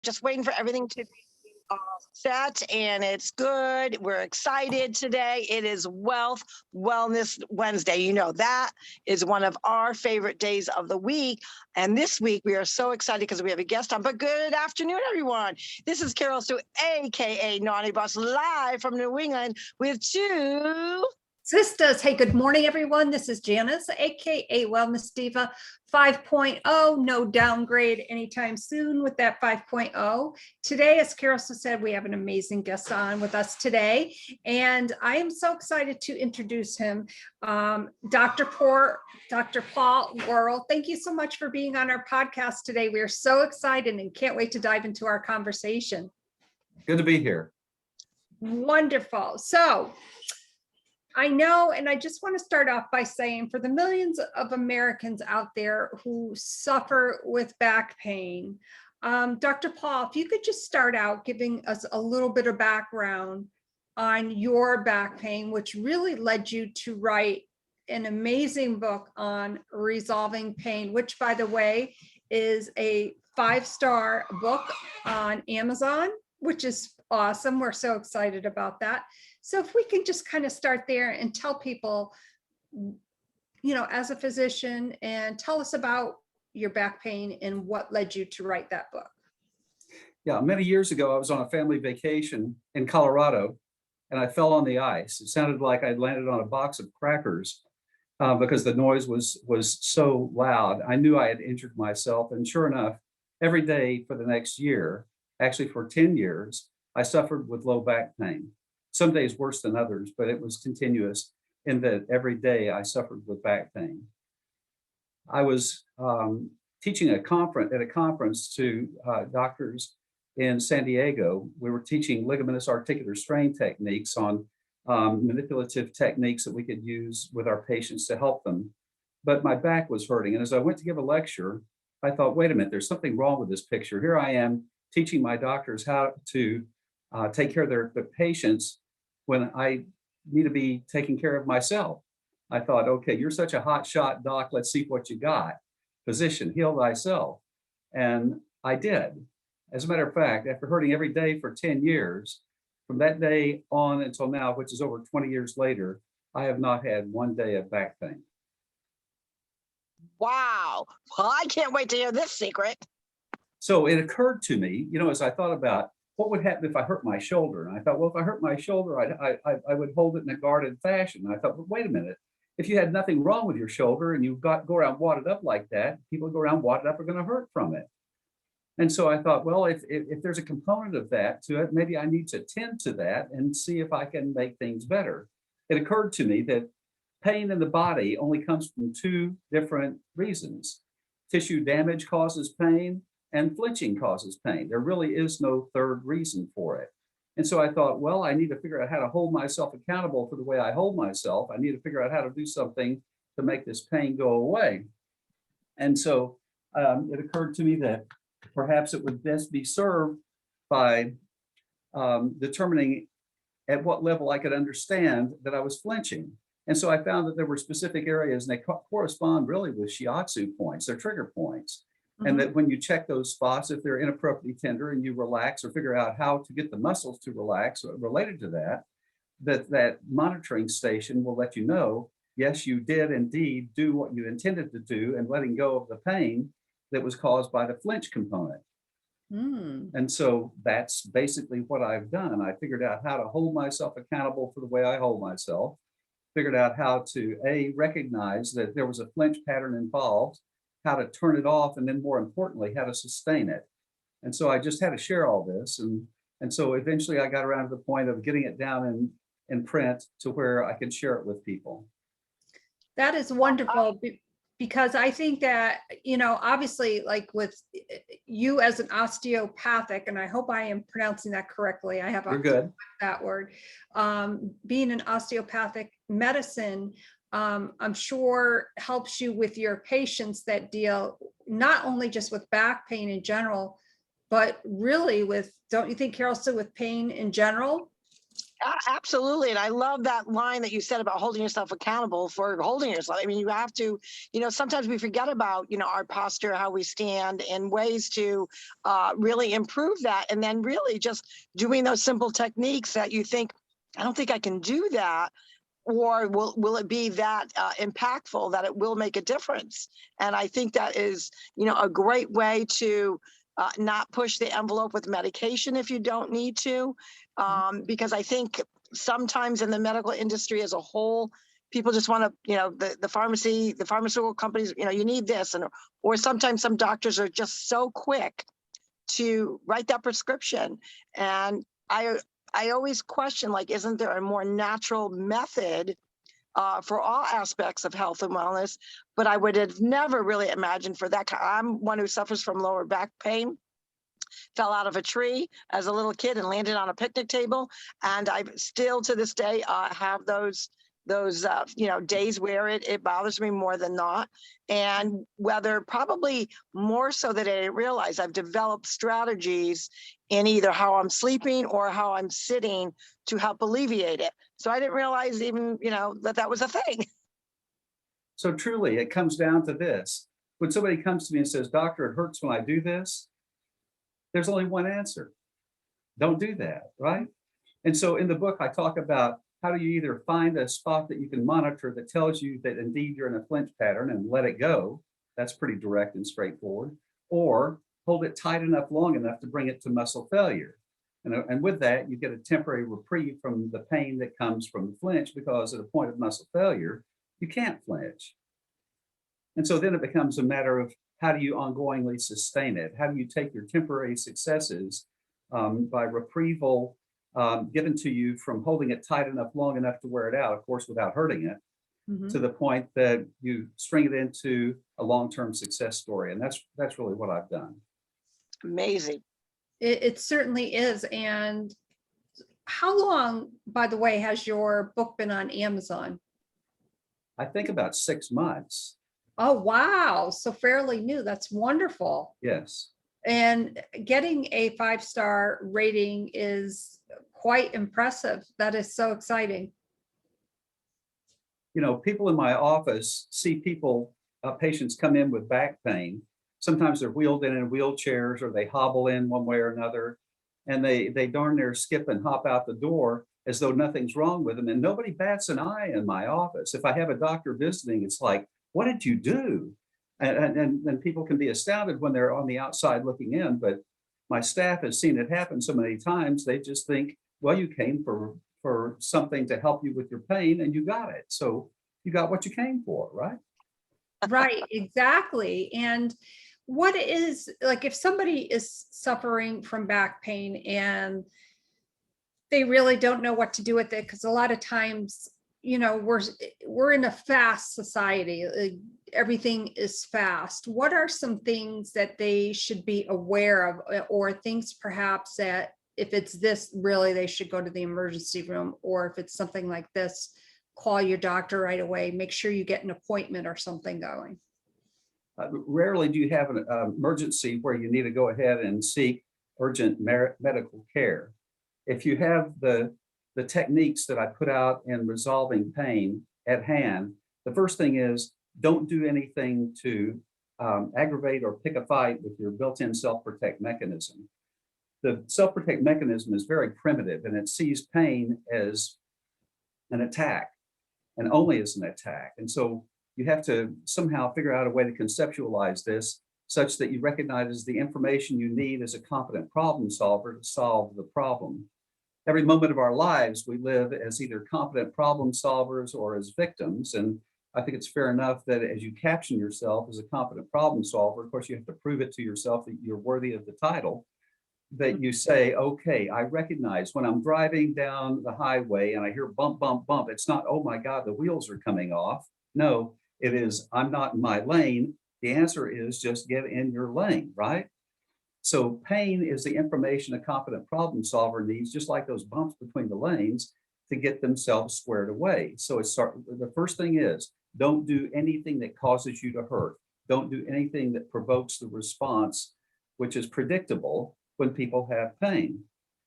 just waiting for everything to be set, and it's good. We're excited today. It is Wealth Wellness Wednesday. You know, that is one of our favorite days of the week. And this week we are so excited because we have a guest on. But good afternoon, everyone. This is Carol Sue, aka Naughty Boss, live from New England with TwoSistas. Hey, good morning, everyone. This is Janice, aka Wellness Diva 5.0. No downgrade anytime soon with that 5.0. Today, as Carol said, we have an amazing guest on with us today, and I am so excited to introduce him, Dr. Paul Worrell. Thank you so much for being on our podcast today. We are so excited and can't wait to dive into our conversation. Good to be here. Wonderful. So I know, and I just want to start off by saying, for the millions of Americans out there who suffer with back pain, Dr. Paul, if you could just start out giving us a little bit of background on your back pain, which really led you to write an amazing book on resolving pain, which, by the way, is a 5-star book on Amazon, which is awesome. We're so excited about that. So if we can just kind of start there and tell people, you know, as a physician, and tell us about your back pain and what led you to write that book. Yeah, many years ago, I was on a family vacation in Colorado, and I fell on the ice. It sounded like I'd landed on a box of crackers because the noise was so loud. I knew I had injured myself, and sure enough, every day for the next year, actually for 10 years, I suffered with low back pain. Some days worse than others, but it was continuous in that every day I suffered with back pain. I was teaching at a conference to doctors in San Diego. We were teaching ligamentous articular strain techniques on manipulative techniques that we could use with our patients to help them. But my back was hurting. And as I went to give a lecture, I thought, wait a minute, there's something wrong with this picture. Here I am teaching my doctors how to take care of their patients when I need to be taking care of myself. I thought, okay, you're such a hot shot, doc. Let's see what you got. Physician, heal thyself. And I did. As a matter of fact, after hurting every day for 10 years, from that day on until now, which is over 20 years later, I have not had one day of back pain. Wow. Well, I can't wait to hear this secret. So it occurred to me, you know, as I thought about what would happen if I hurt my shoulder? And I thought, well, if I hurt my shoulder, I would hold it in a guarded fashion. And I thought, well, wait a minute. If you had nothing wrong with your shoulder and you go around wadded up like that, people who go around wadded up are going to hurt from it. And so I thought, well, if there's a component of that to it, maybe I need to tend to that and see if I can make things better. It occurred to me that pain in the body only comes from 2 different reasons. Tissue damage causes pain, and flinching causes pain. There really is no third reason for it. And so I thought, well, I need to figure out how to hold myself accountable for the way I hold myself. I need to figure out how to do something to make this pain go away. And so it occurred to me that perhaps it would best be served by determining at what level I could understand that I was flinching. And so I found that there were specific areas, and they correspond really with shiatsu points, they're trigger points. And that when you check those spots, if they're inappropriately tender and you relax or figure out how to get the muscles to relax related to that, that monitoring station will let you know, yes, you did indeed do what you intended to do, and letting go of the pain that was caused by the flinch component. And so that's basically what I've done. I figured out how to hold myself accountable for the way I hold myself, figured out how to recognize that there was a flinch pattern involved, how to turn it off, and then more importantly, how to sustain it. And so I just had to share all this. And so eventually I got around to the point of getting it down in print to where I could share it with people. That is wonderful, because I think that, you know, obviously, like with you as an osteopathic, and I hope I am pronouncing that correctly. I have that word. Being an osteopathic medicine, I'm sure helps you with your patients that deal not only just with back pain in general, but really with, don't you think, Carol, so with pain in general? Absolutely. And I love that line that you said about holding yourself accountable for holding yourself. I mean, you have to, sometimes we forget about, our posture, how we stand, and ways to really improve that. And then really just doing those simple techniques that you think, I don't think I can do that. Or will it be that impactful that it will make a difference? And I think that is, a great way to not push the envelope with medication if you don't need to, because I think sometimes in the medical industry as a whole, people just want to, the pharmaceutical companies, you need this, and or sometimes some doctors are just so quick to write that prescription, and I always question, like, isn't there a more natural method for all aspects of health and wellness? But I would have never really imagined for that. I'm one who suffers from lower back pain, fell out of a tree as a little kid and landed on a picnic table. And I still to this day have those days where it bothers me more than not. And whether probably more so that I didn't realize, I've developed strategies in either how I'm sleeping or how I'm sitting to help alleviate it. So I didn't realize even, that was a thing. So truly, it comes down to this. When somebody comes to me and says, "Doctor, it hurts when I do this," there's only one answer. Don't do that, right? And so in the book, I talk about how do you either find a spot that you can monitor that tells you that indeed you're in a flinch pattern and let it go. That's pretty direct and straightforward. Or hold it tight enough, long enough to bring it to muscle failure. And with that, you get a temporary reprieve from the pain that comes from the flinch, because at a point of muscle failure, you can't flinch. And so then it becomes a matter of how do you ongoingly sustain it? How do you take your temporary successes by reprieval given to you from holding it tight enough, long enough to wear it out, of course, without hurting it, to the point that you string it into a long-term success story. And that's really what I've done. Amazing. It certainly is. And how long, by the way, has your book been on Amazon? I think about 6 months. Oh, wow. So fairly new. That's wonderful. Yes. And getting a 5-star rating is quite impressive. That is so exciting. People in my office see patients come in with back pain. Sometimes they're wheeled in wheelchairs, or they hobble in one way or another, and they darn near skip and hop out the door as though nothing's wrong with them. And nobody bats an eye in my office. If I have a doctor visiting, it's like, what did you do? And people can be astounded when they're on the outside looking in, but my staff has seen it happen so many times. They just think, well, you came for something to help you with your pain, and you got it. So you got what you came for, right? Right, exactly. And what is, like, if somebody is suffering from back pain and they really don't know what to do with it, because a lot of times, we're in a fast society. Everything is fast. What are some things that they should be aware of, or things perhaps that if it's this, really they should go to the emergency room, or if it's something like this, call your doctor right away, make sure you get an appointment or something going? Rarely do you have an emergency where you need to go ahead and seek urgent medical care. If you have the techniques that I put out in resolving pain at hand, the first thing is don't do anything to aggravate or pick a fight with your built-in self-protect mechanism. The self-protect mechanism is very primitive, and it sees pain as an attack, and only as an attack. And so you have to somehow figure out a way to conceptualize this such that you recognize the information you need as a competent problem solver to solve the problem. Every moment of our lives, we live as either competent problem solvers or as victims. And I think it's fair enough that as you caption yourself as a competent problem solver, of course, you have to prove it to yourself that you're worthy of the title, that you say, okay, I recognize when I'm driving down the highway and I hear bump, bump, bump, it's not, oh my God, the wheels are coming off. No, it is, I'm not in my lane. The answer is just get in your lane, right? So pain is the information a competent problem solver needs, just like those bumps between the lanes, to get themselves squared away. So the first thing is, don't do anything that causes you to hurt. Don't do anything that provokes the response, which is predictable when people have pain.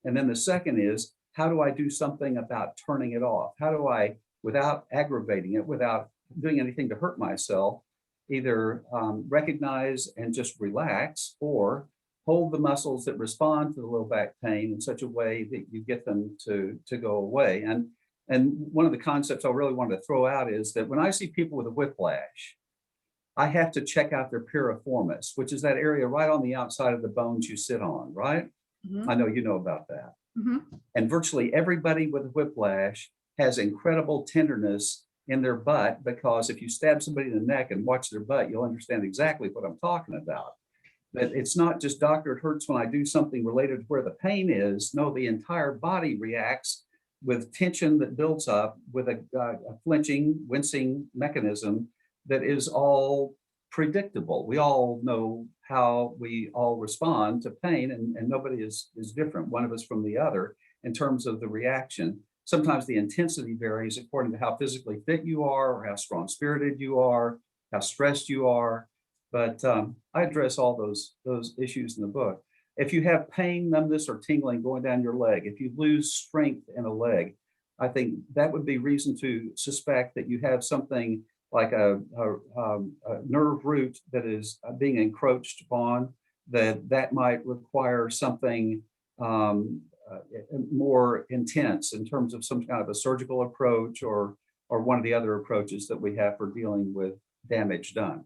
And then the second is, how do I do something about turning it off? How do I, without aggravating it, without doing anything to hurt myself, either recognize and just relax, or hold the muscles that respond to the low back pain in such a way that you get them to go away. And one of the concepts I really wanted to throw out is that when I see people with a whiplash, I have to check out their piriformis, which is that area right on the outside of the bones you sit on, right? Mhm. I know you know about that. Mhm. And virtually everybody with a whiplash has incredible tenderness in their butt, because if you stab somebody in the neck and watch their butt, you'll understand exactly what I'm talking about. That it's not just, doctor, it hurts when I do something related to where the pain is. No, the entire body reacts with tension that builds up with a flinching, wincing mechanism that is all predictable. We all know how we all respond to pain, and nobody is different, one of us from the other, in terms of the reaction. Sometimes the intensity varies according to how physically fit you are, or how strong-spirited you are, how stressed you are. But I address all those issues in the book. If you have pain, numbness, or tingling going down your leg, if you lose strength in a leg, I think that would be reason to suspect that you have something like a nerve root that is being encroached upon, that might require something more intense in terms of some kind of a surgical approach, or one of the other approaches that we have for dealing with damage done.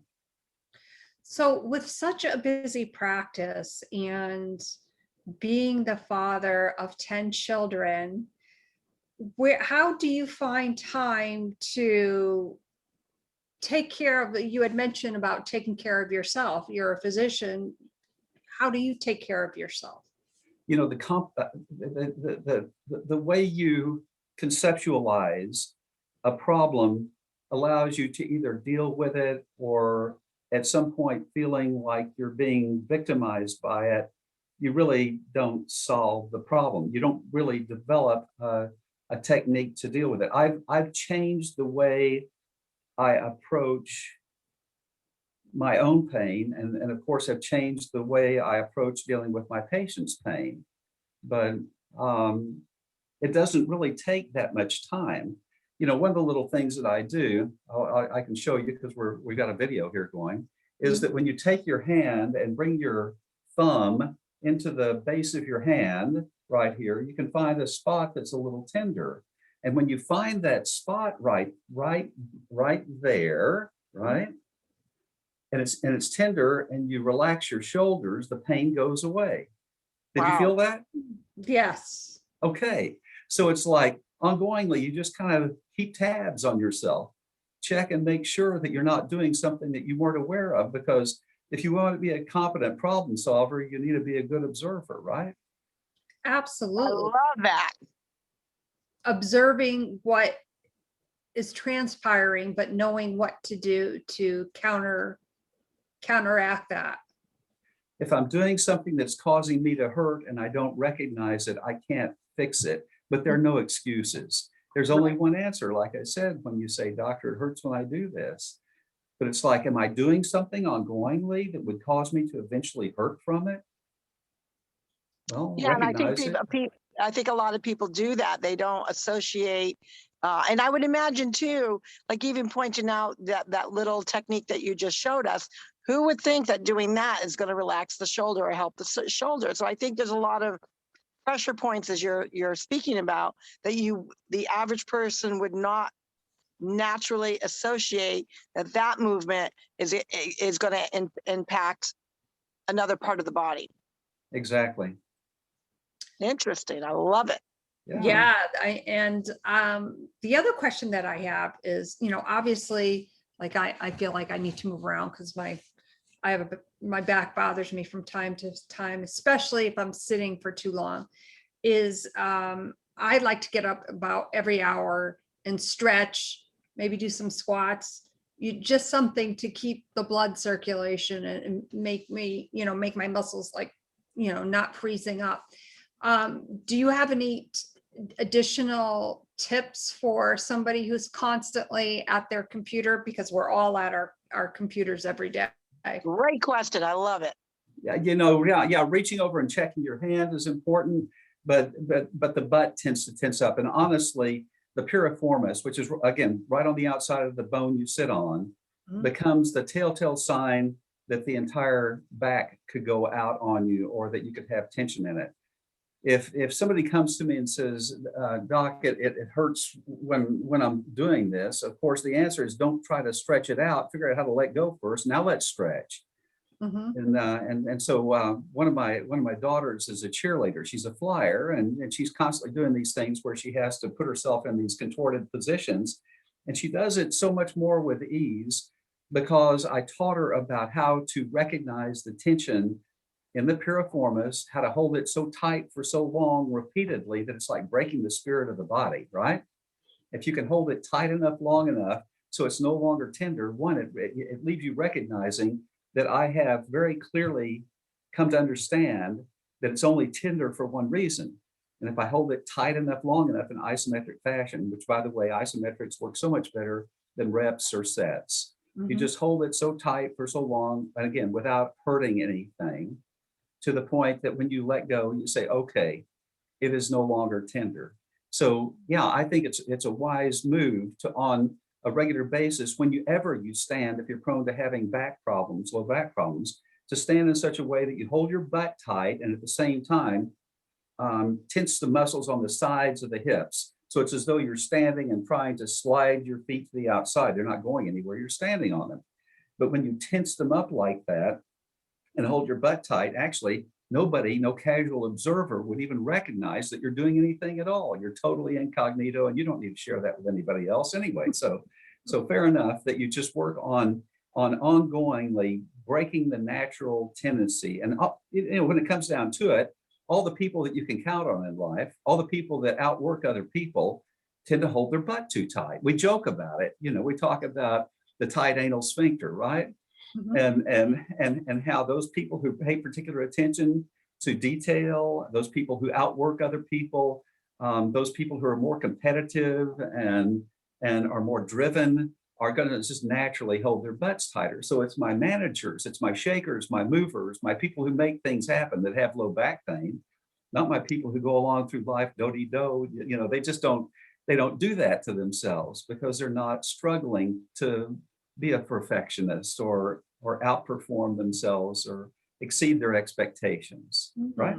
So with such a busy practice and being the father of 10 children, how do you find time to take care of, you had mentioned about taking care of yourself. You're a physician. How do you take care of yourself? You know, the way you conceptualize a problem allows you to either deal with it, or at some point feeling like you're being victimized by it. You really don't solve the problem. You don't really develop a technique to deal with it. I've changed the way I approach my own pain, and of course have changed the way I approach dealing with my patient's pain. But it doesn't really take that much time. You know, one of the little things that I do, I can show you because we've got a video here going, is that when you take your hand and bring your thumb into the base of your hand right here, you can find a spot that's a little tender. And when you find that spot right there, right? And it's tender, and you relax your shoulders, the pain goes away. Did you feel that? Yes. Okay. So it's like ongoingly, you just kind of keep tabs on yourself, check and make sure that you're not doing something that you weren't aware of, because if you want to be a competent problem solver, you need to be a good observer, right? I Absolutely. love that. Observing what is transpiring, but knowing what to do to counteract that. If I'm doing something that's causing me to hurt and I don't recognize it, I can't fix it. But there are no excuses. There's only one answer. Like I said, when you say, doctor, it hurts when I do this. But it's like, am I doing something ongoingly that would cause me to eventually hurt from it? Well, Yeah, and I think recognize it. I think a lot of people do that. They don't associate. And I would imagine too, like even pointing out that little technique that you just showed us, who would think that doing that is going to relax the shoulder or help the shoulder? So I think there's a lot of pressure points, as you're speaking about, that the average person would not naturally associate that movement is going to impact another part of the body. Exactly. Interesting. I love it. Yeah. The other question that I have is, obviously, like I feel like I need to move around because my back bothers me from time to time, especially if I'm sitting for too long. I'd like to get up about every hour and stretch, maybe do some squats, just something to keep the blood circulation and make my muscles not freezing up. Do you have any additional tips for somebody who's constantly at their computer, because we're all at our computers every day? Great question. I love it. Yeah, reaching over and checking your hand is important. but the butt tends to tense up. And honestly, the piriformis, which is again right on the outside of the bone you sit on, becomes the telltale sign that the entire back could go out on you, or that you could have tension in it. If somebody comes to me and says, Doc, it hurts when I'm doing this, of course the answer is don't try to stretch it out. Figure out how to let go first. Now let's stretch. And so one of my daughters is a cheerleader. She's a flyer, and she's constantly doing these things where she has to put herself in these contorted positions, and she does it so much more with ease because I taught her about how to recognize the tension in the piriformis, how to hold it so tight for so long repeatedly that it's like breaking the spirit of the body, right? If you can hold it tight enough, long enough, so it's no longer tender, one, it leaves you recognizing that I have very clearly come to understand that it's only tender for one reason. And if I hold it tight enough, long enough in isometric fashion, which by the way, isometrics work so much better than reps or sets. You just hold it so tight for so long, and again, without hurting anything, to the point that when you let go, you say, okay, it is no longer tender. So yeah, I think it's a wise move to, on a regular basis, whenever you stand, if you're prone to having back problems, low back problems, to stand in such a way that you hold your butt tight and at the same time tense the muscles on the sides of the hips. So it's as though you're standing and trying to slide your feet to the outside. They're not going anywhere, you're standing on them. But when you tense them up like that and hold your butt tight, actually, nobody, no casual observer would even recognize that you're doing anything at all. You're totally incognito, and you don't need to share that with anybody else anyway. So fair enough that you just work on ongoingly breaking the natural tendency. And when it comes down to it, all the people that you can count on in life, all the people that outwork other people, tend to hold their butt too tight. We joke about it. We talk about the tight anal sphincter, right? And how those people who pay particular attention to detail, those people who outwork other people, those people who are more competitive and are more driven, are going to just naturally hold their butts tighter. So it's my managers, it's my shakers, my movers, my people who make things happen that have low back pain, not my people who go along through life do-de-do. They don't do that to themselves because they're not struggling to be a perfectionist or outperform themselves or exceed their expectations, right?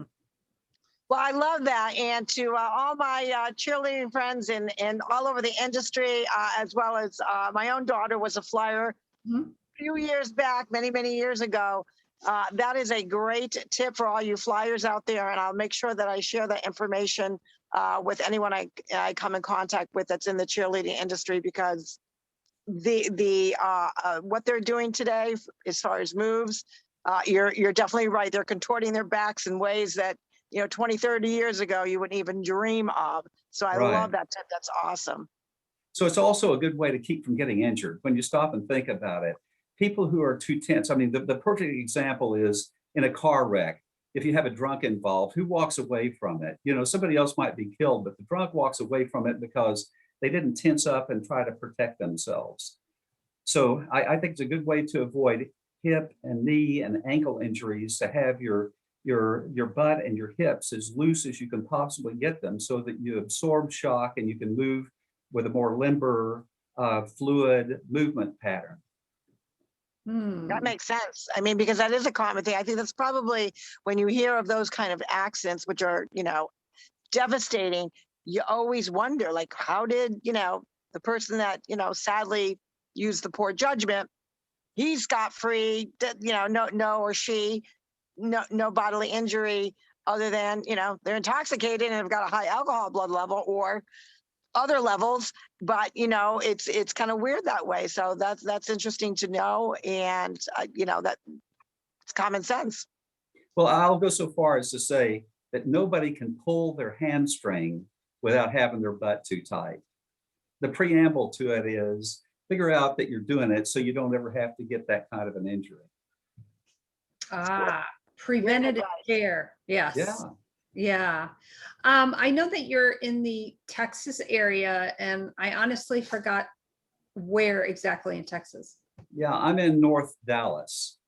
Well, I love that. And to all my cheerleading friends and all over the industry, as well as my own daughter was a flyer a few years back, many years ago. That is a great tip for all you flyers out there. And I'll make sure that I share that information with anyone I come in contact with that's in the cheerleading industry, because the what they're doing today as far as moves, you're definitely right. They're contorting their backs in ways that 20, 30 years ago you wouldn't even dream of. So I love that tip. That's awesome. So it's also a good way to keep from getting injured when you stop and think about it. People who are too tense, I mean, the perfect example is in a car wreck. If you have a drunk involved, who walks away from it? Somebody else might be killed, but the drunk walks away from it because they didn't tense up and try to protect themselves. So I think it's a good way to avoid hip and knee and ankle injuries, to have your butt and your hips as loose as you can possibly get them, so that you absorb shock and you can move with a more limber, fluid movement pattern. That makes sense. I mean, because that is a common thing. I think that's probably, when you hear of those kind of accidents, which are, devastating, you always wonder, like, how did, the person that, sadly used the poor judgment, he's scot-free, no, or she, no bodily injury other than, they're intoxicated and have got a high alcohol blood level or other levels, but it's kind of weird that way. So that's interesting to know, and that it's common sense. Well, I'll go so far as to say that nobody can pull their hamstring without having their butt too tight. The preamble to it is figure out that you're doing it so you don't ever have to get that kind of an injury. Preventative care. Yes. Yeah. Yeah. I know that you're in the Texas area, and I honestly forgot where exactly in Texas. Yeah, I'm in North Dallas.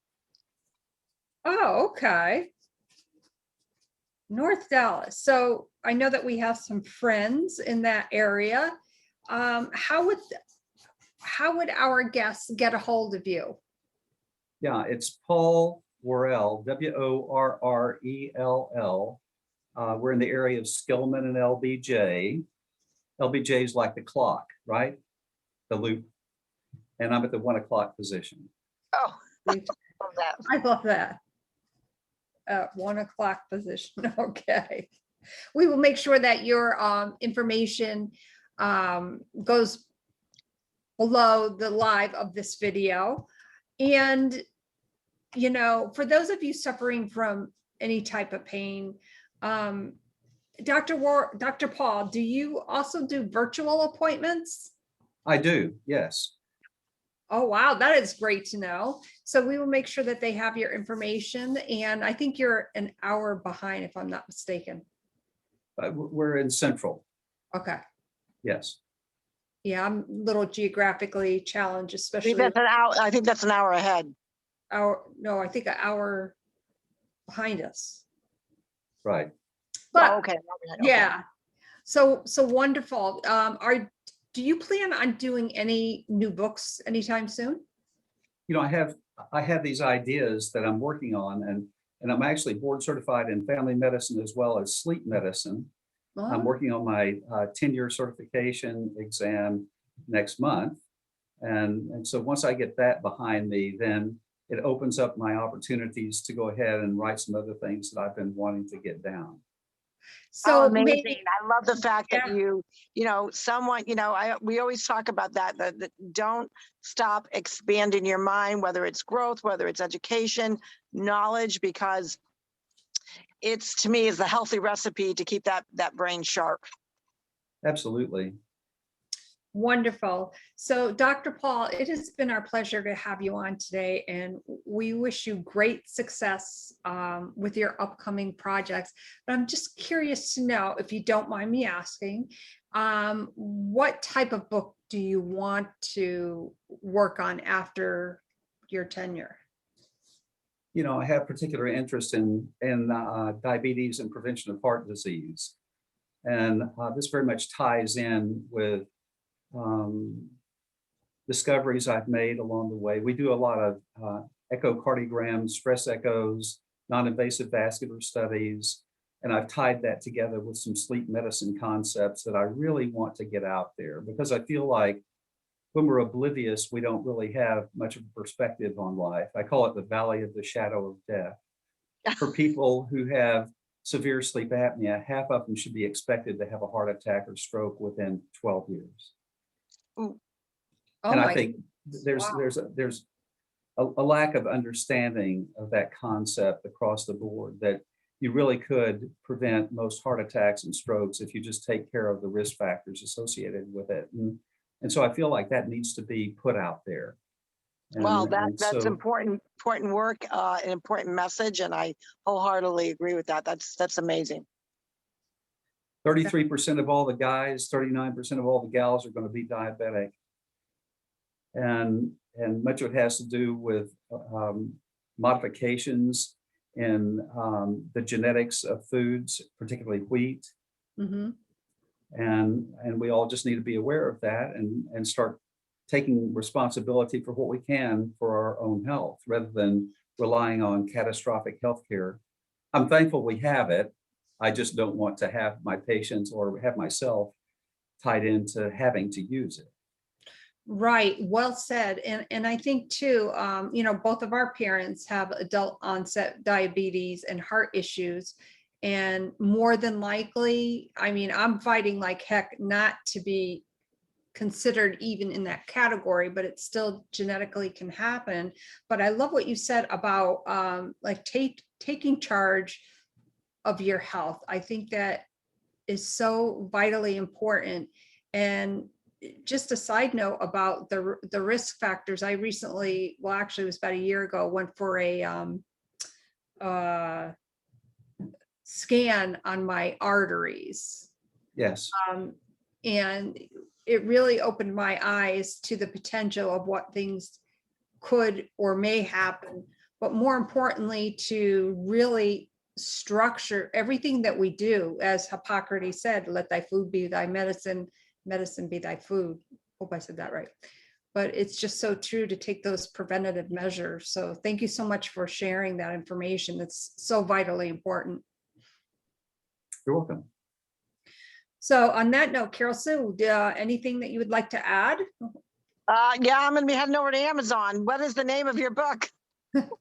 Oh, okay. North Dallas. So I know that we have some friends in that area. How would our guests get a hold of you? Yeah, it's Paul Worrell, Worrell. We're in the area of Skillman and LBJ. LBJ is like the clock, right? The loop. And I'm at the 1 o'clock position. Oh, Great. love that. I love that. 1 o'clock position. Okay. We will make sure that your information goes below the live of this video. And, you know, for those of you suffering from any type of pain, Dr. Paul, do you also do virtual appointments? I do, yes. Oh, wow. That is great to know. So we will make sure that they have your information. And I think you're an hour behind, if I'm not mistaken. We're in Central, Okay. yes. Yeah, I'm a little geographically challenged, I think especially that's an hour. I think that's an hour ahead. I think an hour behind us. Right. But Oh, okay. yeah. So wonderful. Do you plan on doing any new books anytime soon? You know, I have these ideas that I'm working on, and I'm actually board certified in family medicine as well as sleep medicine. I'm Oh, working on my 10-year certification exam next month. And so once I get that behind me, then it opens up my opportunities to go ahead and write some other things that I've been wanting to get down. so Amazing. maybe, I love the fact that Yeah. we always talk about that don't stop expanding your mind, whether it's growth, whether it's education, knowledge, because it's, to me, is the healthy recipe to keep that brain sharp. Absolutely. wonderful. So Dr. Paul, it has been our pleasure to have you on today, and we wish you great success with your upcoming projects. But I'm just curious to know, if you don't mind me asking, what type of book do you want to work on after your tenure? You know, I have particular interest in diabetes and prevention of heart disease. And this very much ties in with discoveries I've made along the way. We do a lot of echocardiograms, stress echoes, non-invasive vascular studies, and I've tied that together with some sleep medicine concepts that I really want to get out there, because I feel like when we're oblivious, we don't really have much of a perspective on life. I call it the valley of the shadow of death. For people who have severe sleep apnea, half of them should be expected to have a heart attack or stroke within 12 years. Oh, And I my, think there's a lack of understanding of that concept across the board, that you really could prevent most heart attacks and strokes if you just take care of the risk factors associated with it. And so I feel like that needs to be put out there. Well, And that's so, important work, an important message, and I wholeheartedly agree with that. That's amazing. 33% of all the guys, 39% of all the gals are going to be diabetic. And much of it has to do with modifications in the genetics of foods, particularly wheat. mm-hmm. And we all just need to be aware of that and start taking responsibility for what we can for our own health, rather than relying on catastrophic healthcare. I'm thankful we have it. I just don't want to have my patients or have myself tied into having to use it. Right. Well said. And I think too, both of our parents have adult onset diabetes and heart issues. And more than likely, I mean, I'm fighting like heck not to be considered even in that category, but it still genetically can happen. But I love what you said about taking charge of your health. I think that is so vitally important. And just a side note about the risk factors, I recently, well, actually it was about a year ago, went for a scan on my arteries. Yes. And it really opened my eyes to the potential of what things could or may happen, but more importantly, to really structure everything that we do, as Hippocrates said, let thy food be thy medicine, medicine be thy food. Hope I said that right. But it's just so true to take those preventative measures. So thank you so much for sharing that information. That's so vitally important. You're welcome. So on that note, Carol Sue, anything that you would like to add? Yeah, I'm going to be heading over to Amazon. What is the name of your book?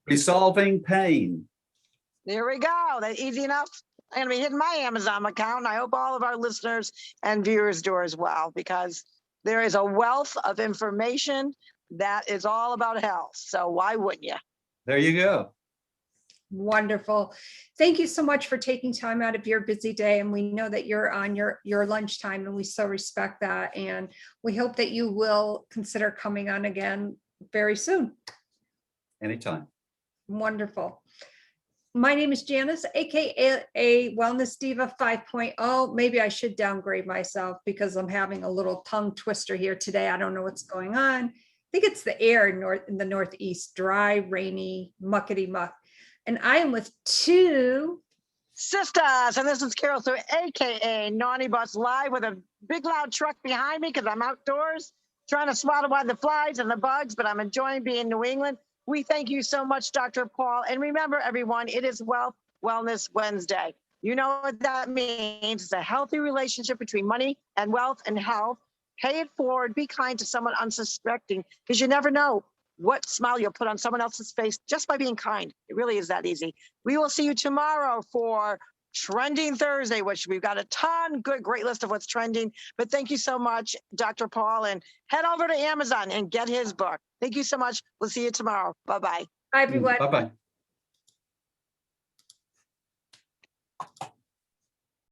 Resolving pain. There we go. That's easy enough. I'm going to be hitting my Amazon account. And I hope all of our listeners and viewers do as well, because there is a wealth of information that is all about health. So why wouldn't you? There you go. Wonderful. Thank you so much for taking time out of your busy day. And we know that you're on your lunchtime, and we so respect that. And we hope that you will consider coming on again very soon. Anytime. Wonderful. My name is Janice, aka Wellness Diva 5.0. Maybe I should downgrade myself because I'm having a little tongue twister here today. I don't know what's going on. I think it's the air in the Northeast, dry, rainy, muckety muck. And I am with two Sisters, and this is Carol, so AKA Naughty Bus Live, with a big loud truck behind me because I'm outdoors trying to swat away the flies and the bugs, but I'm enjoying being in New England. We thank you so much, Dr. Paul. And remember, everyone, it is Wealth Wellness Wednesday. You know what that means. It's a healthy relationship between money and wealth and health. Pay it forward. Be kind to someone unsuspecting, because you never know what smile you'll put on someone else's face just by being kind. It really is that easy. We will see you tomorrow for Trending Thursday, which we've got a great list of what's trending. But thank you so much, Dr. Paul, and head over to Amazon and get his book. Thank you so much. We'll see you tomorrow. Bye-bye. Bye, everyone. Bye-bye.